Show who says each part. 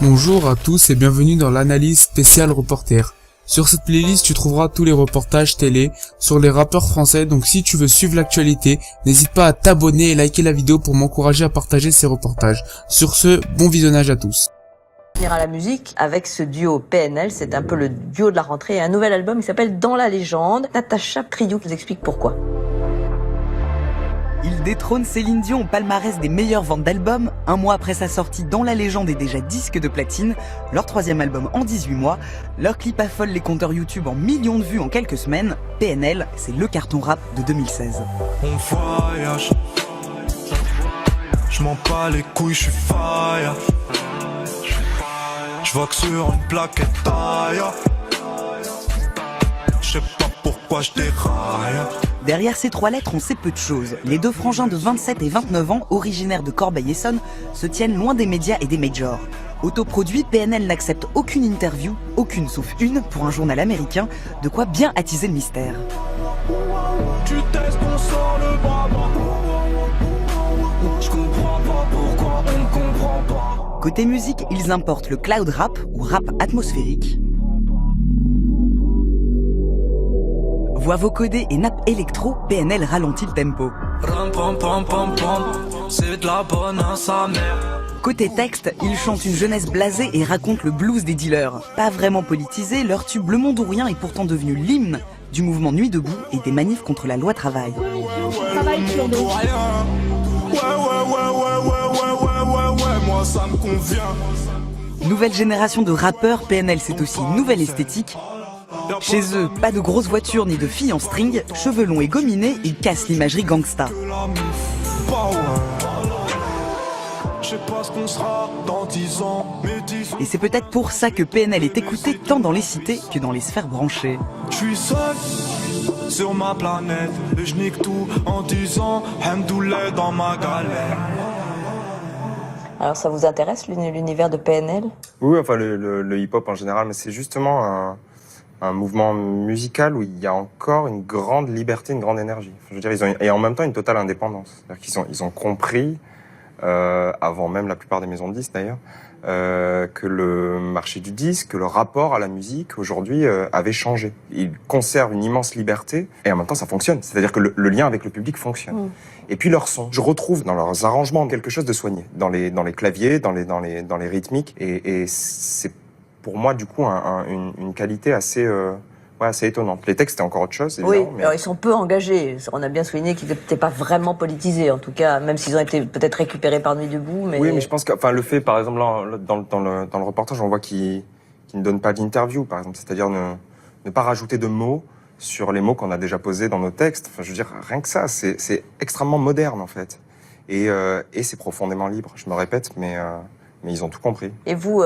Speaker 1: Bonjour à tous et bienvenue dans l'analyse spéciale reporter. Sur cette playlist, tu trouveras tous les reportages télé sur les rappeurs français, donc si tu veux suivre l'actualité, n'hésite pas à t'abonner et liker la vidéo pour m'encourager à partager ces reportages. Sur ce, bon visionnage à tous.
Speaker 2: À la musique avec ce duo PNL, c'est un peu le duo de la rentrée, un nouvel album qui s'appelle Dans la légende. Natacha Priou nous explique pourquoi.
Speaker 3: Il détrône Céline Dion au palmarès des meilleures ventes d'albums. Un mois après sa sortie, Dans la légende est déjà disque de platine. Leur troisième album en 18 mois. Leur clip affole les compteurs YouTube en millions de vues en quelques semaines. PNL, c'est le carton rap de 2016.
Speaker 4: On voyage. Je m'en bats les couilles, je suis fire. Je vois que sur une plaquette taille. Je sais pas pourquoi je déraille.
Speaker 3: Derrière ces trois lettres, on sait peu de choses. Les deux frangins de 27 et 29 ans, originaires de Corbeil-Essonnes, se tiennent loin des médias et des majors. Autoproduit, PNL n'accepte aucune interview, aucune sauf une, pour un journal américain, de quoi bien attiser le mystère.
Speaker 4: Tu testes, on sort le bras. Je comprends pas pourquoi on ne comprend pas.
Speaker 3: Côté musique, ils importent le cloud rap, ou rap atmosphérique. Voix vocodée et nappe électro, PNL ralentit le tempo.
Speaker 4: C'est de la bonne à sa mère.
Speaker 3: Côté texte, ils chantent une jeunesse blasée et racontent le blues des dealers. Pas vraiment politisé, leur tube Le Monde ou Rien est pourtant devenu l'hymne du mouvement Nuit debout et des manifs contre la loi travail.
Speaker 4: Moi ça me convient.
Speaker 3: Nouvelle génération de rappeurs, PNL c'est aussi une nouvelle esthétique. Chez eux, pas de grosses voitures ni de filles en string, cheveux longs et gominés, ils cassent l'imagerie gangsta. Et c'est peut-être pour ça que PNL est écouté tant dans les cités que dans les sphères branchées.
Speaker 4: Je suis seul sur ma planète et je nique tout en disant Hamdoullah dans ma galère.
Speaker 2: Alors ça vous intéresse l'univers de PNL?
Speaker 5: Oui, enfin le hip-hop en général, mais c'est justement un mouvement musical où il y a encore une grande liberté, une grande énergie. Je veux dire, et en même temps une totale indépendance. C'est-à-dire qu'ils ont compris, avant même la plupart des maisons de disques d'ailleurs, que le marché du disque, que le rapport à la musique aujourd'hui avait changé. Ils conservent une immense liberté et en même temps ça fonctionne. C'est-à-dire que le lien avec le public fonctionne. Et puis leur son, je retrouve dans leurs arrangements quelque chose de soigné, dans les claviers, dans les rythmiques, et c'est pour moi du coup une qualité assez étonnante. Les textes, c'était encore autre chose, évidemment.
Speaker 2: Oui, mais alors ils sont peu engagés. On a bien souligné qu'ils n'étaient pas vraiment politisés, en tout cas, même s'ils ont été peut-être récupérés par Nuit debout. Mais...
Speaker 5: Oui, mais je pense que, le fait, par exemple, là, dans le reportage, on voit qu'ils ne donnent pas d'interview, par exemple, c'est-à-dire ne pas rajouter de mots sur les mots qu'on a déjà posés dans nos textes. Enfin, je veux dire, rien que ça, c'est extrêmement moderne, en fait. Et c'est profondément libre. Je me répète, mais ils ont tout compris.
Speaker 2: Et vous,